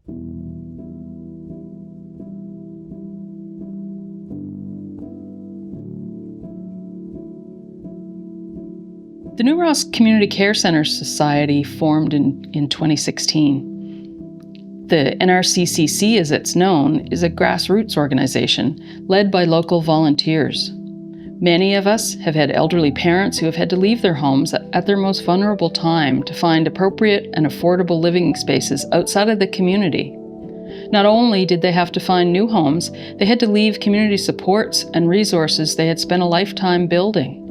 The New Ross Community Care Center Society formed in 2016. The NRCCC, as it's known, is a grassroots organization led by local volunteers. Many of us have had elderly parents who have had to leave their homes at their most vulnerable time to find appropriate and affordable living spaces outside of the community. Not only did they have to find new homes, they had to leave community supports and resources they had spent a lifetime building.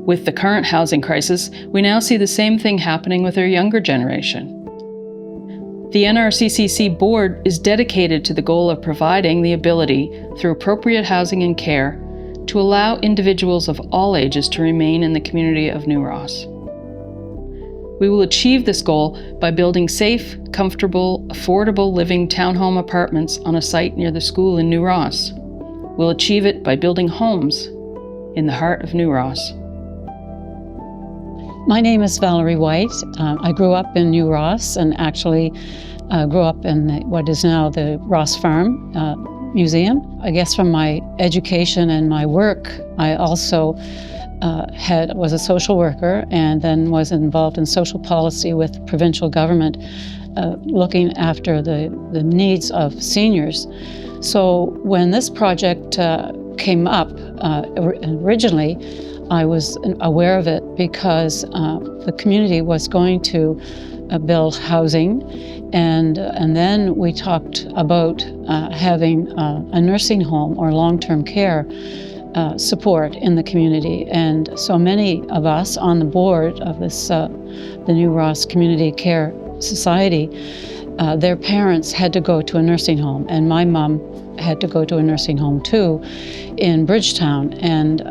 With the current housing crisis, we now see the same thing happening with our younger generation. The NRCCC board is dedicated to the goal of providing the ability, through appropriate housing and care, to allow individuals of all ages to remain in the community of New Ross. We will achieve this goal by building safe, comfortable, affordable living townhome apartments on a site near the school in New Ross. We'll achieve it by building homes in the heart of New Ross. My name is Valerie White. I grew up in New Ross and actually grew up in what is now the Ross Farm Museum. I guess from my education and my work, I also was a social worker and then was involved in social policy with provincial government, looking after the needs of seniors. So when this project came up originally, I was aware of it because the community was going to build housing, and then we talked about having a nursing home or long-term care support in the community. And so many of us on the board of this, the New Ross Community Care Society, their parents had to go to a nursing home, and my mom had to go to a nursing home too in Bridgetown, and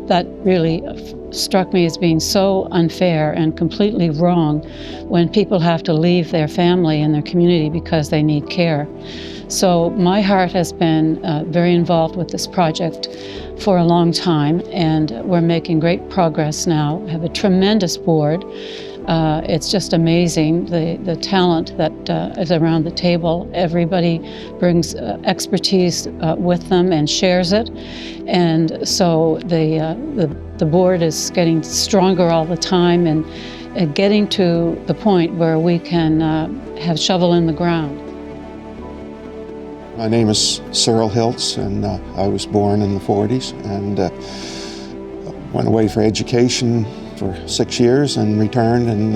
that really struck me as being so unfair and completely wrong when people have to leave their family and their community because they need care. So my heart has been very involved with this project for a long time, and we're making great progress now. We have a tremendous board. It's just amazing, the talent that is around the table. Everybody brings expertise with them and shares it. And so the board is getting stronger all the time and getting to the point where we can have shovel in the ground. My name is Cyril Hiltz, and I was born in the 40s and went away for education for 6 years and returned and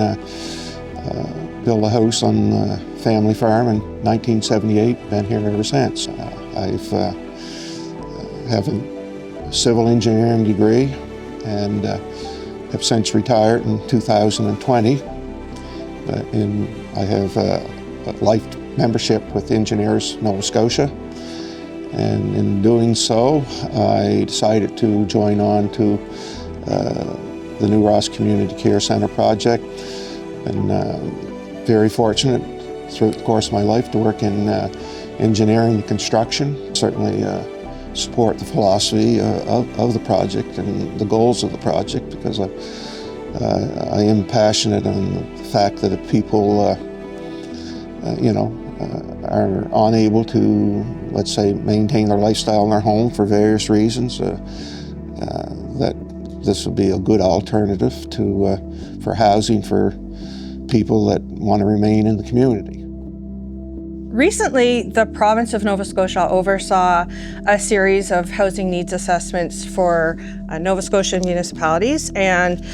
built a house on the family farm in 1978. Been here ever since. I've have a civil engineering degree and have since retired in 2020. I have a life membership with Engineers Nova Scotia, and in doing so I decided to join on to the New Ross Community Care Center project. And very fortunate through the course of my life to work in engineering and construction. Certainly support the philosophy of the project and the goals of the project, because I am passionate on the fact that if people are unable to, let's say, maintain their lifestyle in their home for various reasons, that this would be a good alternative for housing for people that want to remain in the community. Recently, the province of Nova Scotia oversaw a series of housing needs assessments for Nova Scotia municipalities. And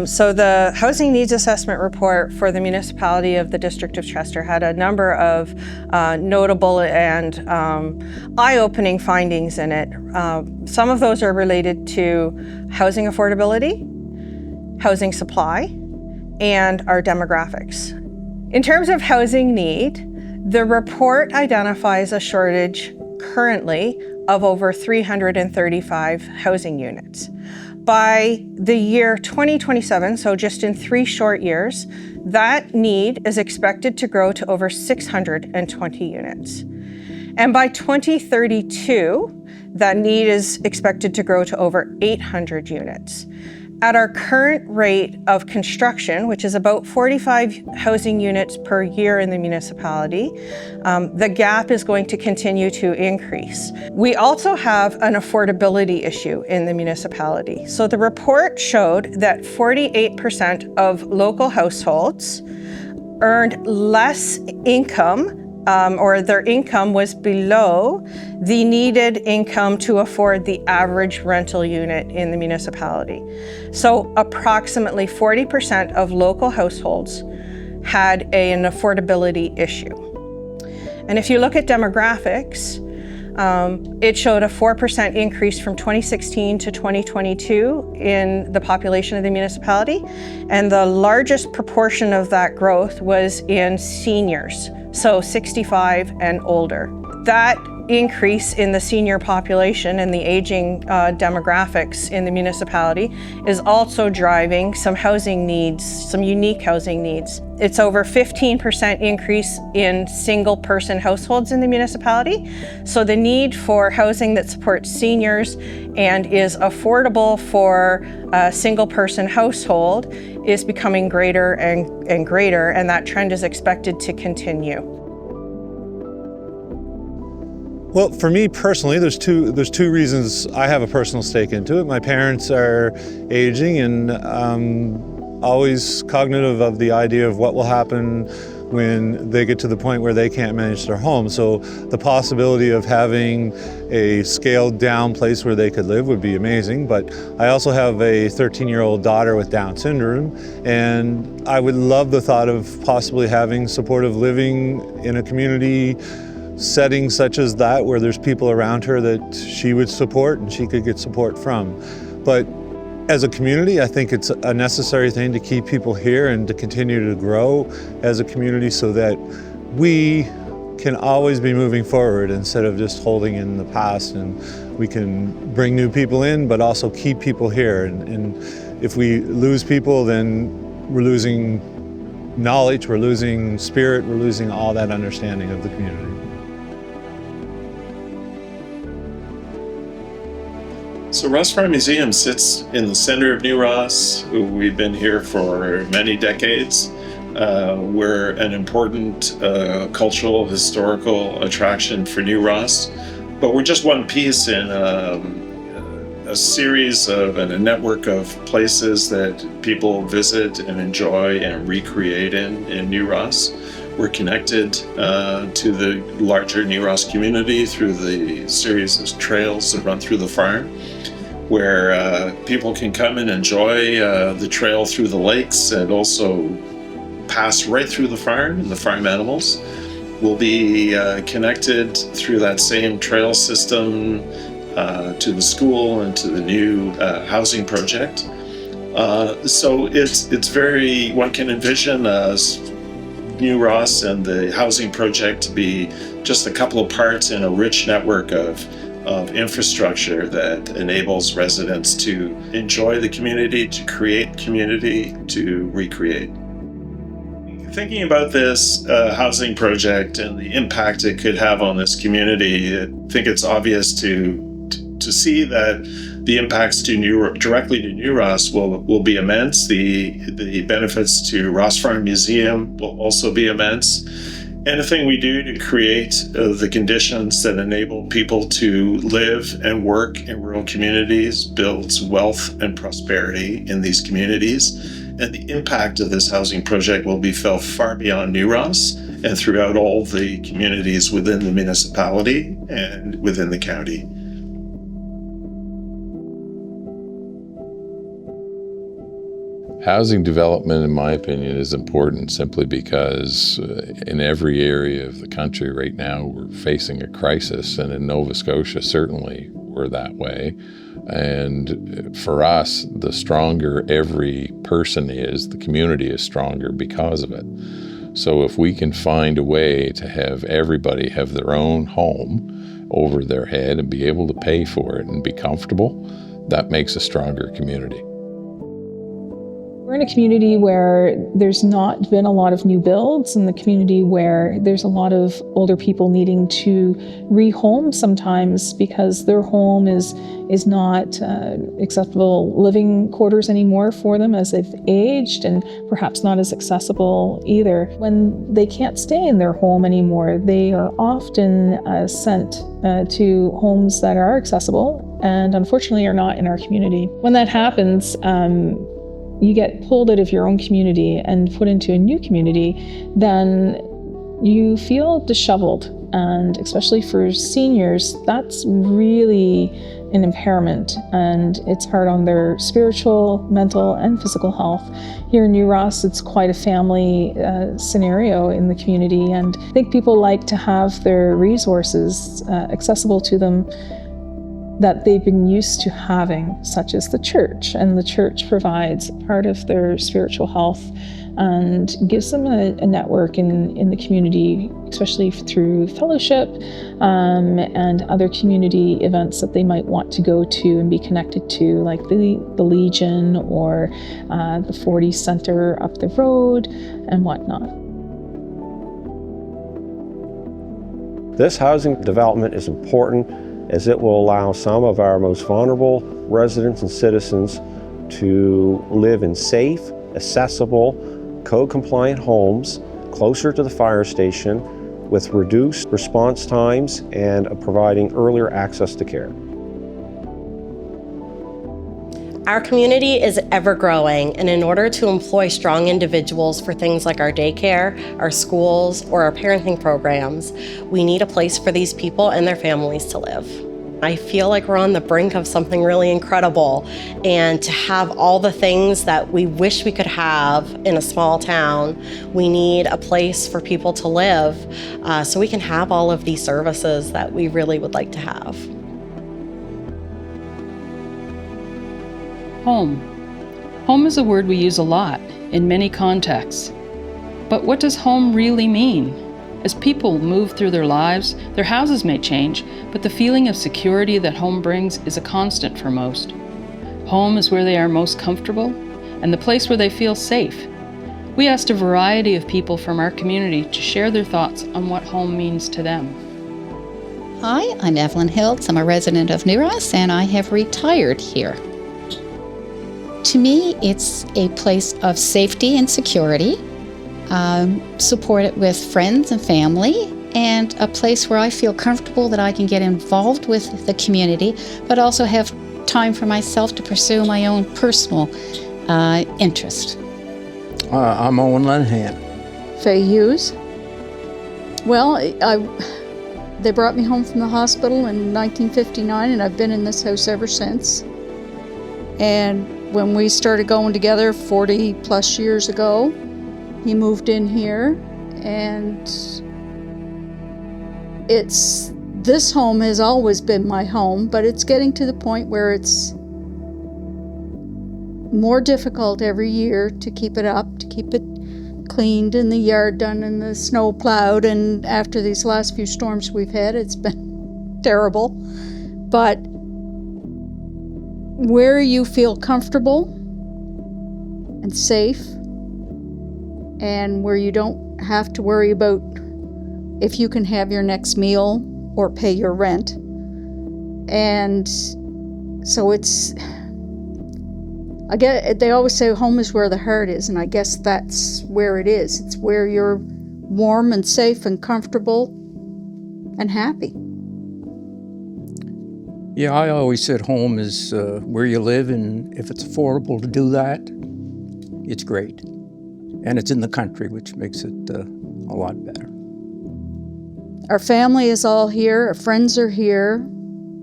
so the housing needs assessment report for the municipality of the District of Chester had a number of notable and eye-opening findings in it. Some of those are related to housing affordability, housing supply, and our demographics. In terms of housing need, the report identifies a shortage currently of over 335 housing units. By the year 2027, so just in 3 short years, that need is expected to grow to over 620 units. And by 2032, that need is expected to grow to over 800 units. At our current rate of construction, which is about 45 housing units per year in the municipality, the gap is going to continue to increase. We also have an affordability issue in the municipality. So the report showed that 48% of local households earned less income or their income was below the needed income to afford the average rental unit in the municipality. So approximately 40% of local households had an affordability issue. And if you look at demographics, it showed a 4% increase from 2016 to 2022 in the population of the municipality. And the largest proportion of that growth was in seniors, so 65 and older. That increase in the senior population and the aging demographics in the municipality is also driving some housing needs, some unique housing needs. It's over 15% increase in single-person households in the municipality. So the need for housing that supports seniors and is affordable for a single-person household is becoming greater and greater, and that trend is expected to continue. Well, for me personally, there's two reasons I have a personal stake into it. My parents are aging, and always cognitive of the idea of what will happen when they get to the point where they can't manage their home. So the possibility of having a scaled down place where they could live would be amazing. But I also have a 13-year-old daughter with Down syndrome, and I would love the thought of possibly having supportive living in a community setting such as that, where there's people around her that she would support and she could get support from. But as a community, I think it's a necessary thing to keep people here and to continue to grow as a community so that we can always be moving forward instead of just holding in the past, and we can bring new people in but also keep people here. And if we lose people, then we're losing knowledge, we're losing spirit, we're losing all that understanding of the community. So Ross Farm Museum sits in the center of New Ross. We've been here for many decades. We're an important cultural, historical attraction for New Ross, but we're just one piece in a series of and a network of places that people visit and enjoy and recreate in New Ross. We're connected to the larger New Ross community through the series of trails that run through the farm, where people can come and enjoy the trail through the lakes and also pass right through the farm and the farm animals. We'll be connected through that same trail system to the school and to the new housing project. So it's very, one can envision New Ross and the housing project to be just a couple of parts in a rich network of infrastructure that enables residents to enjoy the community, to create community, to recreate. Thinking about this housing project and the impact it could have on this community, I think it's obvious to see that the impacts directly to New Ross will be immense. The benefits to Ross Farm Museum will also be immense. Anything we do to create the conditions that enable people to live and work in rural communities builds wealth and prosperity in these communities. And the impact of this housing project will be felt far beyond New Ross and throughout all the communities within the municipality and within the county. Housing development, in my opinion, is important simply because in every area of the country right now we're facing a crisis, and in Nova Scotia certainly we're that way. And for us, the stronger every person is, the community is stronger because of it. So if we can find a way to have everybody have their own home over their head and be able to pay for it and be comfortable, that makes a stronger community. We're in a community where there's not been a lot of new builds, in the community where there's a lot of older people needing to rehome sometimes because their home is not acceptable living quarters anymore for them as they've aged, and perhaps not as accessible either. When they can't stay in their home anymore, they are often sent to homes that are accessible and unfortunately are not in our community. When that happens, you get pulled out of your own community and put into a new community, then you feel disheveled. And especially for seniors, that's really an impairment, and it's hard on their spiritual, mental, and physical health. Here in New Ross, it's quite a family scenario in the community, and I think people like to have their resources accessible to them that they've been used to having, such as the church. And the church provides part of their spiritual health and gives them a network in the community, especially through fellowship and other community events that they might want to go to and be connected to, like the Legion or the 40 Center up the road and whatnot. This housing development is important as it will allow some of our most vulnerable residents and citizens to live in safe, accessible, code-compliant homes closer to the fire station with reduced response times and providing earlier access to care. Our community is ever growing, and in order to employ strong individuals for things like our daycare, our schools, or our parenting programs, we need a place for these people and their families to live. I feel like we're on the brink of something really incredible, and to have all the things that we wish we could have in a small town, we need a place for people to live so we can have all of these services that we really would like to have. Home. Home is a word we use a lot in many contexts. But what does home really mean? As people move through their lives, their houses may change, but the feeling of security that home brings is a constant for most. Home is where they are most comfortable and the place where they feel safe. We asked a variety of people from our community to share their thoughts on what home means to them. Hi, I'm Evelyn Hiltz. I'm a resident of New Ross, and I have retired here. To me, it's a place of safety and security, supported with friends and family, and a place where I feel comfortable that I can get involved with the community, but also have time for myself to pursue my own personal interest. I'm Owen Lenhan. Faye Hughes. Well, they brought me home from the hospital in 1959, and I've been in this house ever since. And when we started going together 40 plus years ago, he moved in here, and this home has always been my home, but it's getting to the point where it's more difficult every year to keep it up, to keep it cleaned and the yard done and the snow plowed. And after these last few storms we've had, it's been terrible. But where you feel comfortable and safe, and where you don't have to worry about if you can have your next meal or pay your rent. And so they always say home is where the heart is, and I guess that's where it is. It's where you're warm and safe and comfortable and happy. Yeah, I always said home is where you live, and if it's affordable to do that, it's great. And it's in the country, which makes it a lot better. Our family is all here, our friends are here.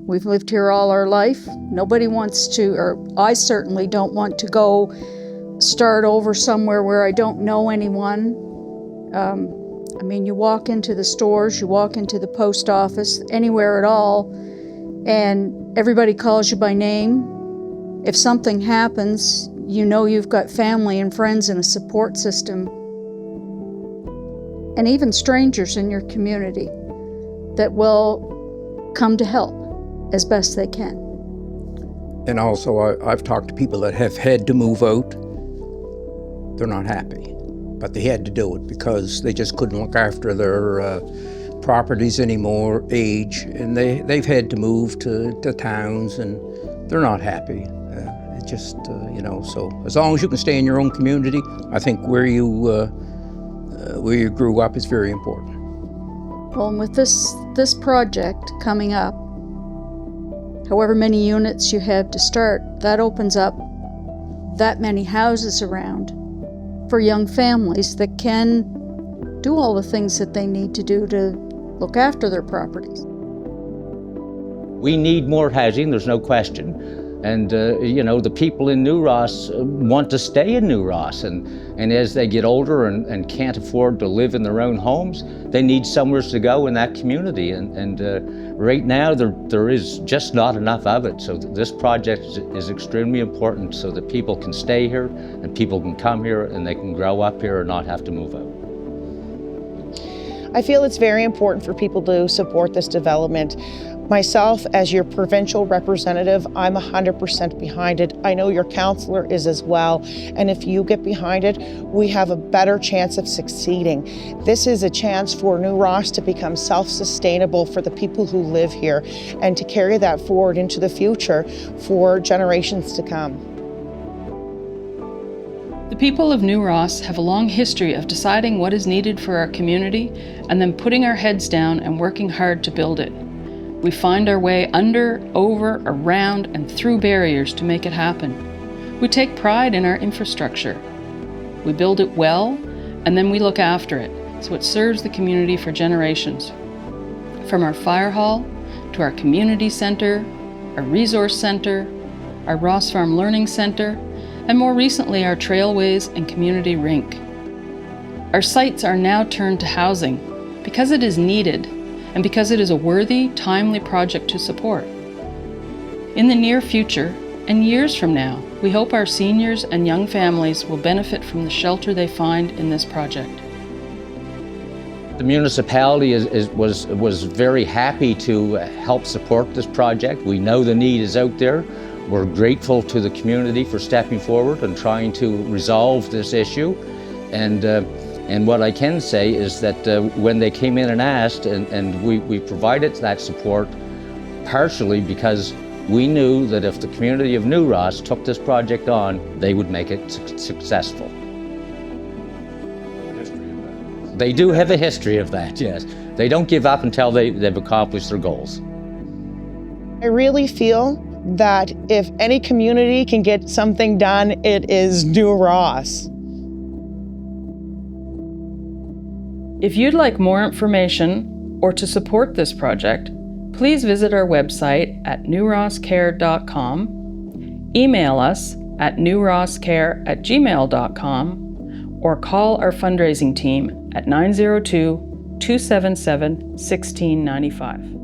We've lived here all our life. Nobody wants to, or I certainly don't want to go start over somewhere where I don't know anyone. I mean, you walk into the stores, you walk into the post office, anywhere at all, and everybody calls you by name. If something happens, you know you've got family and friends and a support system, and even strangers in your community that will come to help as best they can. And also, I've talked to people that have had to move out, they're not happy. But they had to do it because they just couldn't look after their properties anymore, age, and they've had to move to towns, and they're not happy. It just, so as long as you can stay in your own community, I think where you grew up is very important. Well, and with this project coming up, however many units you have to start, that opens up that many houses around for young families that can do all the things that they need to do to look after their properties. We need more housing, there's no question. And, the people in New Ross want to stay in New Ross. And as they get older and can't afford to live in their own homes, they need somewhere to go in that community. And right now, there is just not enough of it. So this project is extremely important so that people can stay here and people can come here and they can grow up here and not have to move out. I feel it's very important for people to support this development. Myself, as your provincial representative, I'm 100% behind it. I know your councillor is as well. And if you get behind it, we have a better chance of succeeding. This is a chance for New Ross to become self-sustainable for the people who live here and to carry that forward into the future for generations to come. The people of New Ross have a long history of deciding what is needed for our community and then putting our heads down and working hard to build it. We find our way under, over, around, and through barriers to make it happen. We take pride in our infrastructure. We build it well, and then we look after it, so it serves the community for generations. From our fire hall, to our community center, our resource center, our Ross Farm Learning Center, and more recently our trailways and community rink. Our sites are now turned to housing because it is needed and because it is a worthy, timely project to support. In the near future, and years from now, we hope our seniors and young families will benefit from the shelter they find in this project. The municipality was very happy to help support this project. We know the need is out there. We're grateful to the community for stepping forward and trying to resolve this issue. And what I can say is that when they came in and asked, and we provided that support partially because we knew that if the community of New Ross took this project on, they would make it successful. They do have a history of that, yes. They don't give up until they've accomplished their goals. I really feel that if any community can get something done, it is New Ross. If you'd like more information or to support this project, please visit our website at newrosscare.com, email us at newrosscare@gmail.com, or call our fundraising team at 902-277-1695.